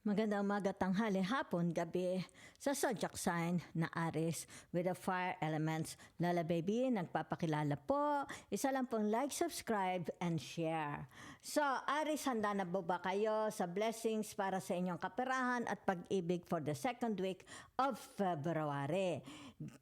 Magandang umaga, tanghali, hapon, gabi sa zodiac sign na Aries with the fire elements. Lala Baby, nagpapakilala po. Isa lang pong like, subscribe, and share. So, Aries, handa na ba kayo sa blessings para sa inyong kaperahan at pag-ibig for the second week of February?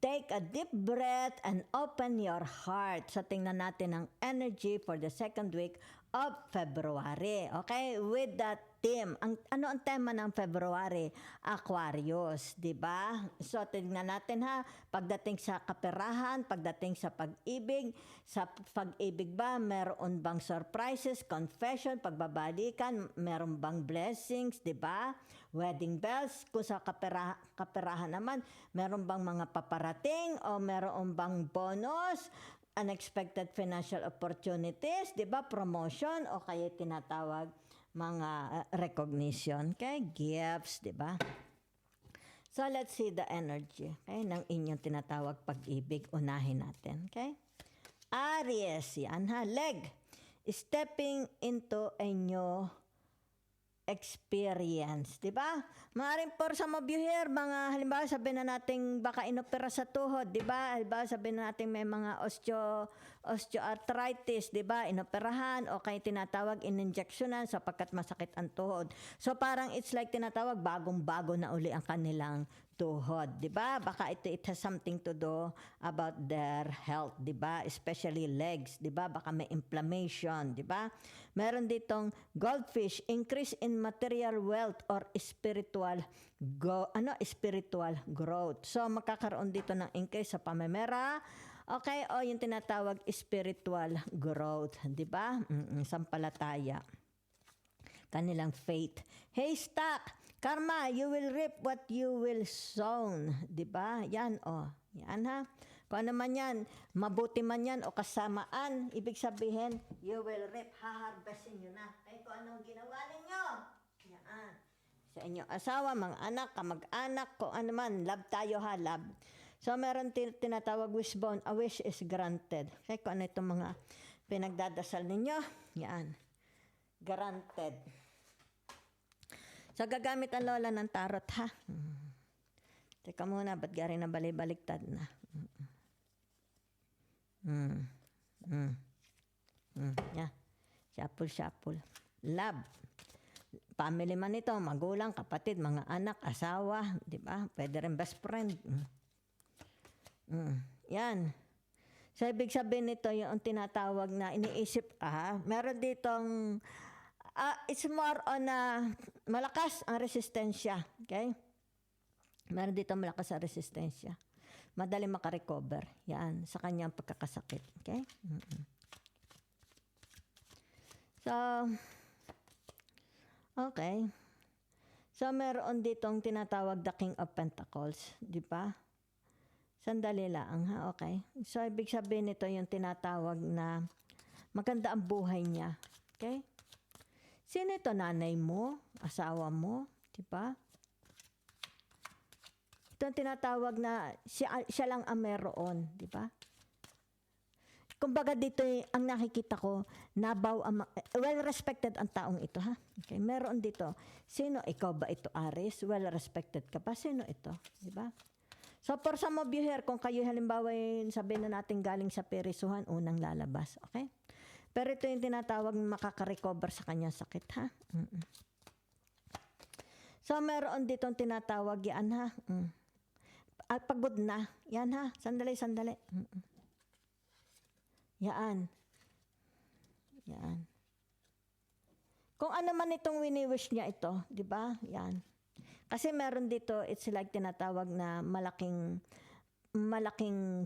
Take a deep breath and open your heart. So, tingnan natin ang energy for the second week of February. Okay? With that theme. Ano ang tema ng February? Aquarius, di ba? So, tingnan natin ha, pagdating sa kaperahan, pagdating sa pag-ibig ba, meron bang surprises, confession, pagbabalikan, meron bang blessings, di ba? Wedding bells, kung sa kaperahan naman, meron bang mga paparating o meron bang bonus, unexpected financial opportunities, di ba? Promotion o kaya tinatawag mga recognition, okay? Gifts, di ba? So, let's see the energy, okay? Ng inyong tinatawag pag-ibig. Unahin natin, okay? Aries, yan ha. Leg. Stepping into a new experience, di ba? Maaaring for some of you here, mga halimbawa sabihin na natin baka inopera sa tuhod, di ba? Halimbawa sabihin na natin may mga osteoarthritis, di ba? Inoperahan o kaya tinatawag ininjectionan sapagkat masakit ang tuhod. So parang it's like tinatawag bagong-bago na uli ang kanilang tuhod, di ba? Baka it has something to do about their health, di ba? Especially legs, di ba? Baka may inflammation, di ba? Meron ditong goldfish, increase in material wealth or spiritual growth. So magkakaroon dito ng increase sa pamemera. Okay, o yung tinatawag spiritual growth, di ba? Sampalataya. Kanilang faith. Haystack, karma, you will reap what you will sow. Diba? Yan, yan ha. Kung ano man yan, mabuti man yan o kasamaan, ibig sabihin, you will reap, haharvestin nyo na. Kaya kung anong ginawa ninyo, yan. Sa inyong asawa, mga anak, kamag-anak, kung ano man, love tayo ha, love. So, meron tinatawag wishbone, a wish is granted. Kaya kung ano itong mga pinagdadasal ninyo, yan. Granted. So, gagamit ang lola ng tarot, ha? Teka muna, ba't gari na baliktad na? Yeah. Shuffle. Love. Family man ito, magulang, kapatid, mga anak, asawa, di ba? Pwede rin best friend. Yan. So, ibig sabihin nito, yung tinatawag na iniisip, meron ditong, it's more on malakas ang resistensya. Okay? Meron dito malakas ang resistensya. Madali makarecover. Yan, sa kanyang pagkakasakit. Okay? So, okay. So, meron ditong tinatawag the King of Pentacles. Di ba? Sandali lang, ha? Okay. So, ibig sabihin nito yung tinatawag na maganda ang buhay niya. Okay? Sino ito? Nanay mo? Asawa mo? Diba? Ito ang tinatawag na siya lang ang meron. Diba? Kumbaga dito, ang nakikita ko, well-respected ang taong ito, ha? Okay, meron dito. Sino? Ikaw ba ito, Aries? Well-respected ka ba? Sino ito? Diba? So, for some of you here, kung kayo halimbawa sabihin na natin galing sa perisuhan, unang lalabas. Okay? Pero ito yung tinatawag makaka-recover sa kanyang sakit, ha? So, meron ditong tinatawag yan, ha? At pagod na. Yan, ha? Sandali. Yan. Kung ano man itong wini-wish niya ito, di ba? Yan. Kasi meron dito, it's like tinatawag na malaking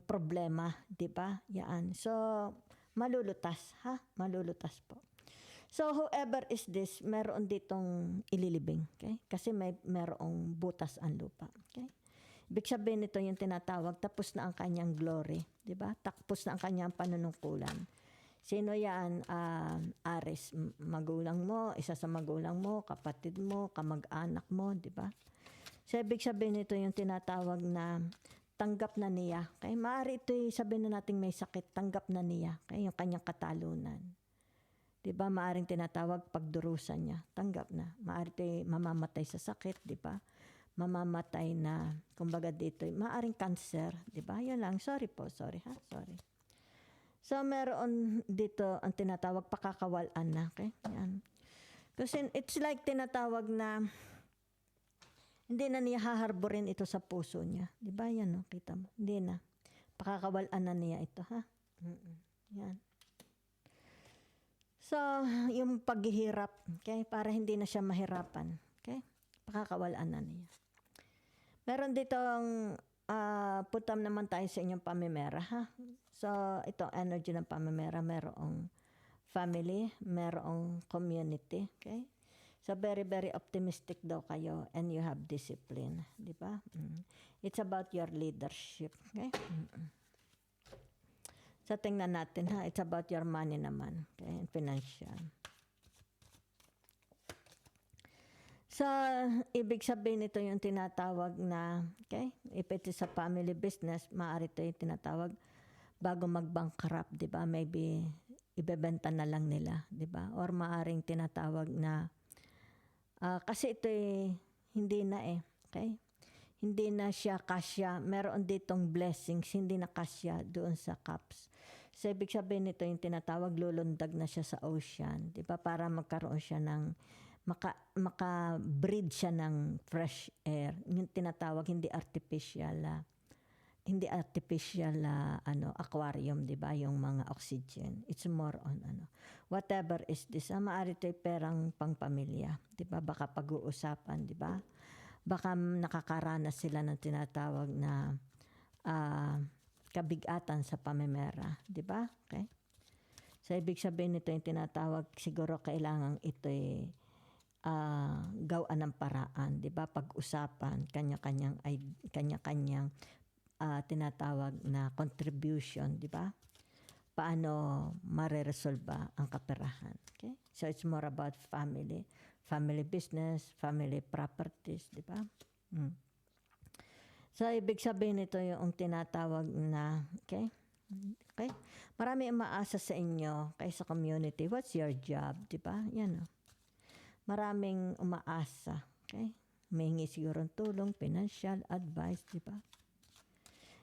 problema, di ba? Yan. So, malulutas, ha? Malulutas po. So, whoever is this, meron ditong ililibing, okay? Kasi merong butas ang lupa, okay? Ibig sabihin nito yung tinatawag, tapos na ang kanyang glory, di ba? Tapos na ang kanyang panunungkulan. Sino yan? Aries, magulang mo, isa sa magulang mo, kapatid mo, kamag-anak mo, di ba? So, ibig sabihin nito yung tinatawag na tanggap na niya. Okay? Maaari ito sabihin na natin may sakit, tanggap na niya. Okay? Yung kanyang katalunan. 'Di ba? Maaring tinatawag pagdurusan niya. Tanggap na. Maaring mamamatay sa sakit, 'di ba? Mamamatay na, kumbaga dito, maaring cancer, 'di ba? Yun lang. Sorry po, sorry ha, sorry. So meron dito ang tinatawag pakakawalan na, okay? Yan. Kasi it's like tinatawag na hindi na niya haharborin ito sa puso niya. 'Di ba? Yan, no? Kita mo. Hindi na. Pakakawalan na niya ito, ha? Yan. So, yung paghihirap, okay? Para hindi na siya mahirapan, okay? Pakakawalan na niya. Meron ditong putam naman tayo sa inyong pamimera, ha? So, itong energy ng pamimera, merong family, merong community, okay? So, very, very optimistic daw kayo and you have discipline, di ba? It's about your leadership, okay? So, tingnan natin, ha? It's about your money naman, okay? And financial. So, ibig sabihin ito yung tinatawag na, okay? If it is a family business, maaari ito yung tinatawag bago mag-bankrupt, di ba? Maybe ibebenta na lang nila, di ba? Or maaring tinatawag na, kasi ito hindi na okay? Hindi na siya kasya. Meron ditong blessings, hindi na kasya doon sa cups. So, ibig sabihin nito yung tinatawag, lulundag na siya sa ocean. Di ba? Para magkaroon siya ng, maka-breed siya ng fresh air. Yung tinatawag, hindi artificial aquarium, di ba? Yung mga oxygen. It's more on whatever is this. Maaari ito perang pangpamilya. Di ba? Baka pag-uusapan, di ba? Baka nakakaranas sila ng tinatawag na kabigatan sa pamimera, di ba? Okay? So, ibig sabihin nito yung tinatawag, siguro kailangan ito'y gawaan ng paraan, di ba? Pag-usapan, kanya-kanyang tinatawag na contribution, di ba? Paano mareresolba ang kaperahan. Okay? So, it's more about family business, family properties, di ba? So, ibig sabihin nito yung tinatawag na, okay? Okay? Marami ang maasa sa inyo, kay sa community. What's your job? Di ba? Yan, maraming umaasa. Okay? May siguro tulong, financial advice, di ba?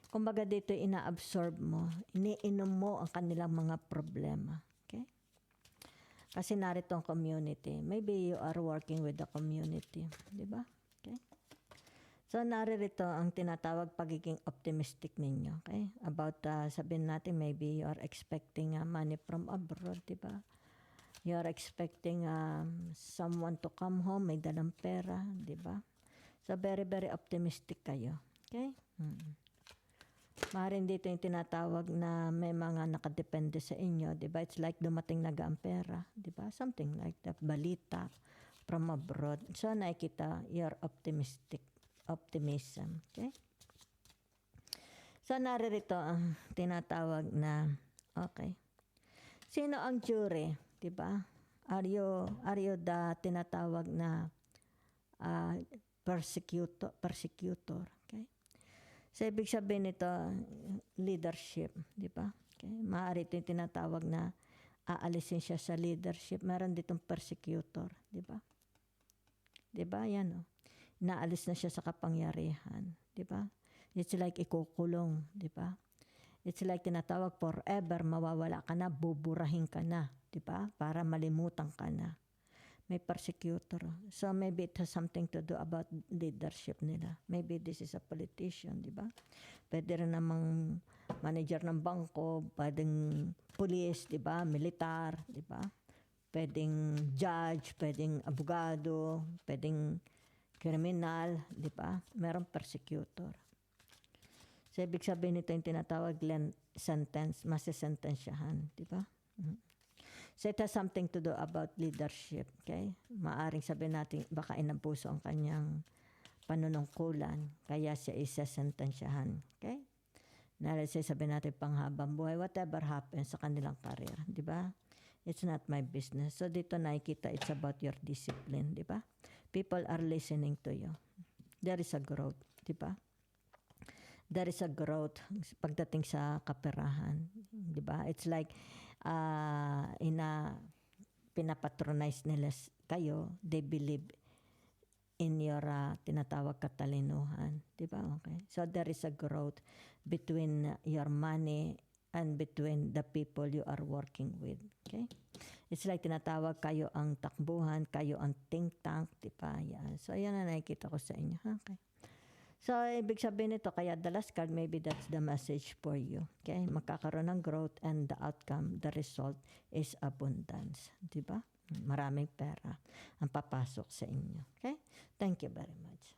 Kumbaga dito, ina-absorb mo, iniinom mo ang kanilang mga problema. Okay? Kasi narito ang community. Maybe you are working with the community. Di ba? Okay? So, naririto ang tinatawag pagiging optimistic ninyo. Okay? About, sabihin natin, maybe you are expecting money from abroad, di ba? You are expecting someone to come home, may dalang pera, di ba? So, very, very optimistic kayo. Okay? Maaaring dito yung tinatawag na may mga nakadepende sa inyo, di ba? It's like dumating na ang pera, di ba? Something like that. Balita from abroad. So, nakikita, you're optimism. Okay? So, naririto ang tinatawag na, okay. Sino ang jury? Diba? Are you the tinatawag na persecutor? Okay? So, ibig sabihin nito, leadership. Diba? Okay? Maaari ito yung tinatawag na aalisin siya sa leadership. Meron ditong persecutor. Diba? Diba? Yan, naalis na siya sa kapangyarihan, 'di ba? It's like ikukulong, 'di ba? It's like tinatawag forever, mawawala ka na, buburahin ka na, 'di ba? Para malimutan ka na. May persecutor. So maybe it has something to do about leadership nila. Maybe this is a politician, 'di ba? Pwede rin namang manager ng bangko, pwedeng police, 'di ba? Militar, 'di ba? Pwedeng judge, pwedeng abogado, pwedeng criminal, di ba? Merong persecutor. So, ibig sabihin nito yung tinatawag sentence, masisentensyahan, di ba? So, it has something to do about leadership, okay? Maaring sabihin natin, baka inabuso ang kanyang panunungkulan, kaya siya isasentensyahan, okay? Let's say, sabihin natin panghabang buhay, whatever happens sa kanilang career, di ba? It's not my business. So, dito nakikita, it's about your discipline, di ba? People are listening to you. There is a growth, di ba? There is a growth pagdating sa kaperahan, di ba? It's like pinapatronize nila kayo, they believe in your tinatawag katalinuhan. Di ba? Okay. So there is a growth between your money and between the people you are working with. Okay? It's like tinatawag kayo ang takbuhan, kayo ang think tank, di ba? Yan. So yan na nakikita ko sa inyo. Okay. So ibig sabihin nito, kaya the last card, maybe that's the message for you. Okay? Magkakaroon ng growth and the outcome, the result is abundance. Di ba? Maraming pera ang papasok sa inyo. Okay? Thank you very much.